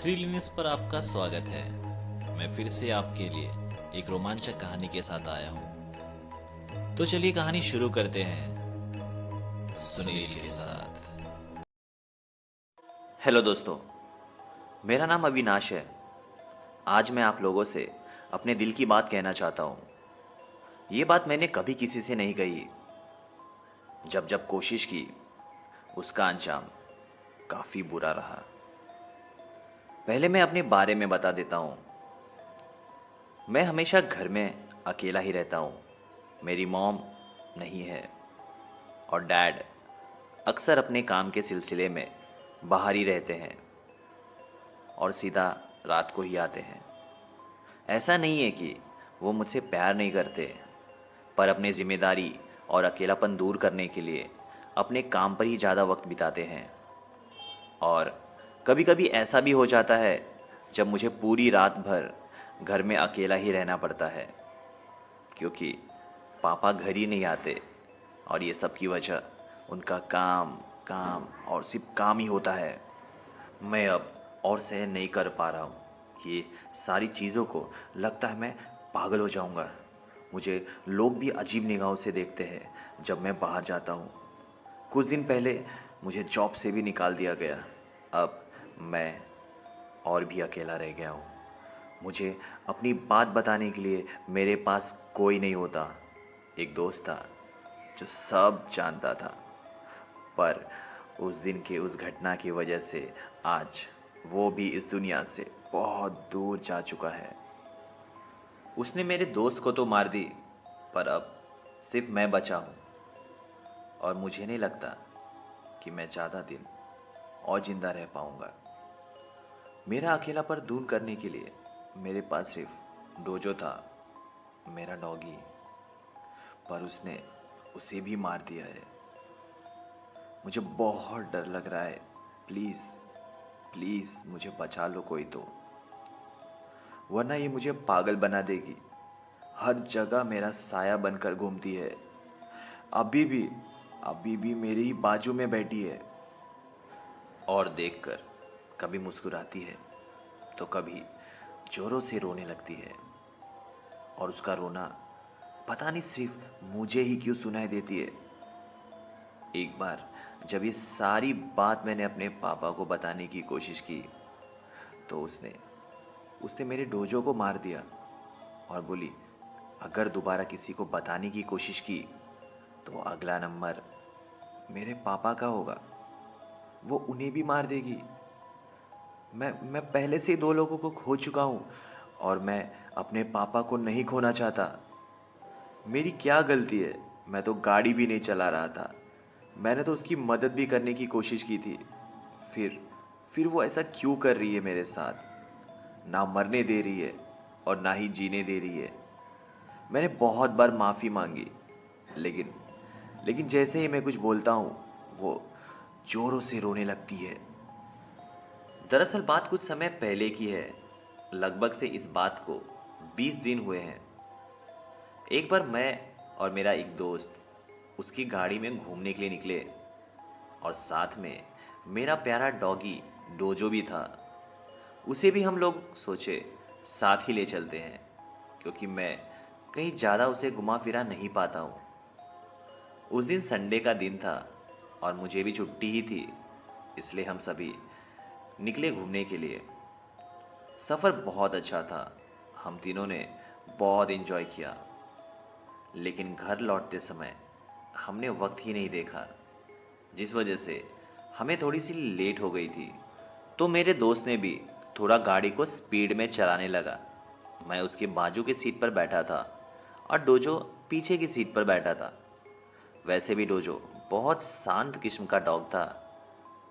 Thrill news पर आपका स्वागत है। मैं फिर से आपके लिए एक रोमांचक कहानी के साथ आया हूँ। तो चलिए कहानी शुरू करते हैं सुनील के साथ। हेलो दोस्तों, मेरा नाम अविनाश है। आज मैं आप लोगों से अपने दिल की बात कहना चाहता हूँ। ये बात मैंने कभी किसी से नहीं कही। जब जब कोशिश की, उसका अंजाम काफ़ी बुरा रहा। पहले मैं अपने बारे में बता देता हूँ। मैं हमेशा घर में अकेला ही रहता हूँ। मेरी मॉम नहीं है और डैड अक्सर अपने काम के सिलसिले में बाहर ही रहते हैं और सीधा रात को ही आते हैं। ऐसा नहीं है कि वो मुझसे प्यार नहीं करते, पर अपने जिम्मेदारी और अकेलापन दूर करने के लिए अपने काम पर ही ज़्यादा वक्त बिताते हैं। और कभी कभी ऐसा भी हो जाता है जब मुझे पूरी रात भर घर में अकेला ही रहना पड़ता है, क्योंकि पापा घर ही नहीं आते और ये सब की वजह उनका काम काम और सिर्फ काम ही होता है। मैं अब और सहन नहीं कर पा रहा हूँ। ये सारी चीज़ों को लगता है मैं पागल हो जाऊँगा। मुझे लोग भी अजीब निगाहों से देखते हैं जब मैं बाहर जाता हूँ। कुछ दिन पहले मुझे जॉब से भी निकाल दिया गया। अब मैं और भी अकेला रह गया हूँ। मुझे अपनी बात बताने के लिए मेरे पास कोई नहीं होता। एक दोस्त था जो सब जानता था, पर उस दिन के उस घटना की वजह से आज वो भी इस दुनिया से बहुत दूर जा चुका है। उसने मेरे दोस्त को तो मार दी, पर अब सिर्फ मैं बचा हूँ और मुझे नहीं लगता कि मैं ज़्यादा दिन और ज़िंदा रह पाऊँगा। मेरा अकेलापन दूर करने के लिए मेरे पास सिर्फ डोजो था, मेरा डॉगी, पर उसने उसे भी मार दिया है। मुझे बहुत डर लग रहा है। प्लीज़ प्लीज़ मुझे बचा लो कोई तो, वरना ये मुझे पागल बना देगी। हर जगह मेरा साया बनकर घूमती है। अभी भी अभी भी मेरे ही बाजू में बैठी है और देखकर कभी मुस्कुराती है तो कभी जोरों से रोने लगती है। और उसका रोना पता नहीं सिर्फ मुझे ही क्यों सुनाई देती है। एक बार जब ये सारी बात मैंने अपने पापा को बताने की कोशिश की, तो उसने उसने मेरे डोजो को मार दिया और बोली, अगर दोबारा किसी को बताने की कोशिश की तो अगला नंबर मेरे पापा का होगा, वो उन्हें भी मार देगी। मैं पहले से ही दो लोगों को खो चुका हूँ और मैं अपने पापा को नहीं खोना चाहता। मेरी क्या गलती है? मैं तो गाड़ी भी नहीं चला रहा था। मैंने तो उसकी मदद भी करने की कोशिश की थी। फिर फिर वो ऐसा क्यों कर रही है मेरे साथ? ना मरने दे रही है और ना ही जीने दे रही है। मैंने बहुत बार माफ़ी मांगी, लेकिन लेकिन जैसे ही मैं कुछ बोलता हूँ, वो जोरों से रोने लगती है। दरअसल बात कुछ समय पहले की है। लगभग से इस बात को 20 दिन हुए हैं। एक बार मैं और मेरा एक दोस्त उसकी गाड़ी में घूमने के लिए निकले और साथ में मेरा प्यारा डॉगी डोजो भी था। उसे भी हम लोग सोचे साथ ही ले चलते हैं, क्योंकि मैं कहीं ज़्यादा उसे घुमा फिरा नहीं पाता हूँ। उस दिन संडे का दिन था और मुझे भी छुट्टी ही थी, इसलिए हम सभी निकले घूमने के लिए। सफ़र बहुत अच्छा था। हम तीनों ने बहुत एंजॉय किया, लेकिन घर लौटते समय हमने वक्त ही नहीं देखा, जिस वजह से हमें थोड़ी सी लेट हो गई थी। तो मेरे दोस्त ने भी थोड़ा गाड़ी को स्पीड में चलाने लगा। मैं उसके बाजू की सीट पर बैठा था और डोजो पीछे की सीट पर बैठा था। वैसे भी डोजो बहुत शांत किस्म का डॉग था।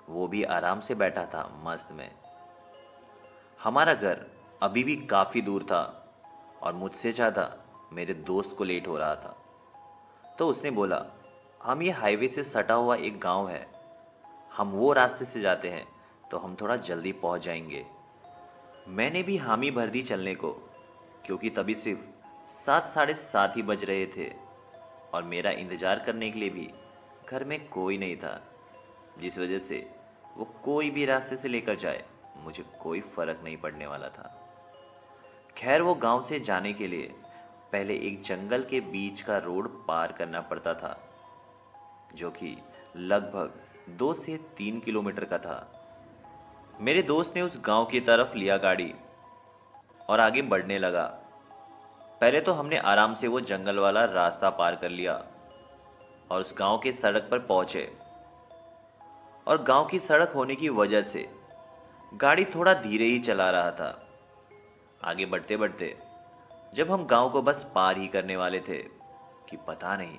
वो भी आराम से बैठा था मस्त में। हमारा घर अभी भी काफ़ी दूर था और मुझसे ज़्यादा मेरे दोस्त को लेट हो रहा था। तो उसने बोला, हम ये हाईवे से सटा हुआ एक गांव है, हम वो रास्ते से जाते हैं तो हम थोड़ा जल्दी पहुंच जाएंगे। मैंने भी हामी भर दी चलने को, क्योंकि तभी सिर्फ 7 साढ़े 7 ही बज रहे थे और मेरा इंतज़ार करने के लिए भी घर में कोई नहीं था, जिस वजह से वो कोई भी रास्ते से लेकर जाए मुझे कोई फर्क नहीं पड़ने वाला था। खैर, वो गांव से जाने के लिए पहले एक जंगल के बीच का रोड पार करना पड़ता था, जो कि लगभग 2 से 3 किलोमीटर का था। मेरे दोस्त ने उस गांव की तरफ लिया गाड़ी और आगे बढ़ने लगा। पहले तो हमने आराम से वो जंगल वाला रास्ता पार कर लिया और उस गांव के सड़क पर पहुंचे। और गांव की सड़क होने की वजह से गाड़ी थोड़ा धीरे ही चला रहा था। आगे बढ़ते बढ़ते जब हम गांव को बस पार ही करने वाले थे कि पता नहीं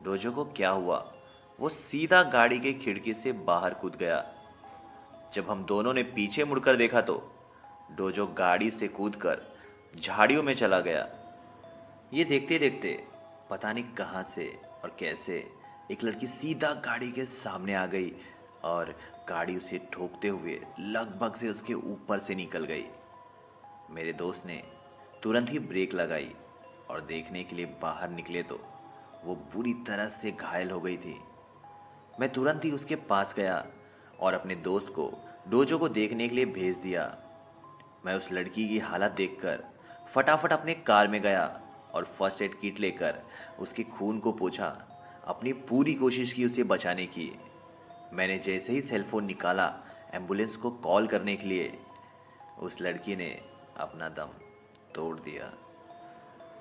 डोजो को क्या हुआ, वो सीधा गाड़ी के खिड़की से बाहर कूद गया। जब हम दोनों ने पीछे मुड़कर देखा तो डोजो गाड़ी से कूदकर झाड़ियों में चला गया। ये देखते देखते पता नहीं कहाँ से और कैसे एक लड़की सीधा गाड़ी के सामने आ गई और गाड़ी उसे ठोकते हुए लगभग से उसके ऊपर से निकल गई। मेरे दोस्त ने तुरंत ही ब्रेक लगाई और देखने के लिए बाहर निकले तो वो बुरी तरह से घायल हो गई थी। मैं तुरंत ही उसके पास गया और अपने दोस्त को डोजो को देखने के लिए भेज दिया। मैं उस लड़की की हालत देखकर फटाफट अपने कार में गया और फर्स्ट एड किट लेकर उसके खून को पोंछा। अपनी पूरी कोशिश की उसे बचाने की। मैंने जैसे ही सेल फोन निकाला एम्बुलेंस को कॉल करने के लिए, उस लड़की ने अपना दम तोड़ दिया।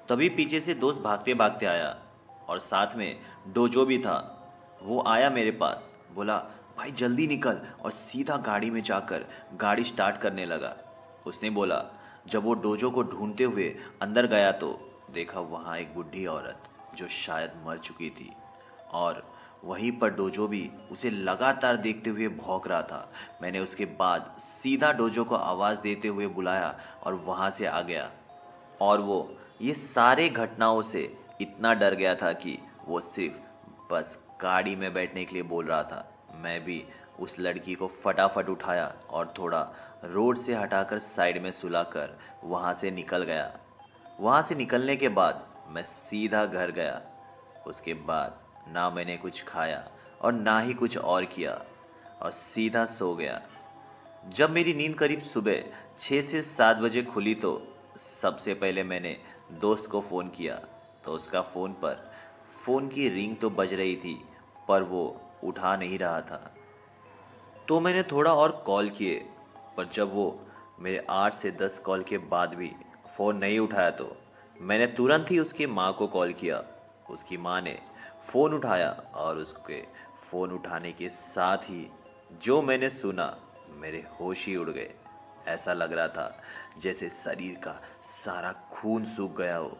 तभी पीछे से दोस्त भागते भागते आया और साथ में डोजो भी था। वो आया मेरे पास, बोला भाई जल्दी निकल, और सीधा गाड़ी में जाकर गाड़ी स्टार्ट करने लगा। उसने बोला जब वो डोजो को ढूंढते हुए अंदर गया तो देखा वहाँ एक बुढ़ी औरत जो शायद मर चुकी थी और वहीं पर डोजो भी उसे लगातार देखते हुए भौंक रहा था। मैंने उसके बाद सीधा डोजो को आवाज़ देते हुए बुलाया और वहाँ से आ गया। और वो ये सारे घटनाओं से इतना डर गया था कि वो सिर्फ बस गाड़ी में बैठने के लिए बोल रहा था। मैं भी उस लड़की को फटाफट उठाया और थोड़ा रोड से हटाकर साइड में सुलाकर वहाँ से निकल गया। वहाँ से निकलने के बाद मैं सीधा घर गया। उसके बाद ना मैंने कुछ खाया और ना ही कुछ और किया और सीधा सो गया। जब मेरी नींद करीब सुबह 6 से 7 बजे खुली तो सबसे पहले मैंने दोस्त को फ़ोन किया तो उसका फ़ोन की रिंग तो बज रही थी पर वो उठा नहीं रहा था। तो मैंने थोड़ा और कॉल किए, पर जब वो मेरे 8 से 10 कॉल के बाद भी फ़ोन नहीं उठाया तो मैंने तुरंत ही उसकी माँ को कॉल किया। उसकी माँ ने फ़ोन उठाया और उसके फ़ोन उठाने के साथ ही जो मैंने सुना मेरे होश ही उड़ गए। ऐसा लग रहा था जैसे शरीर का सारा खून सूख गया हो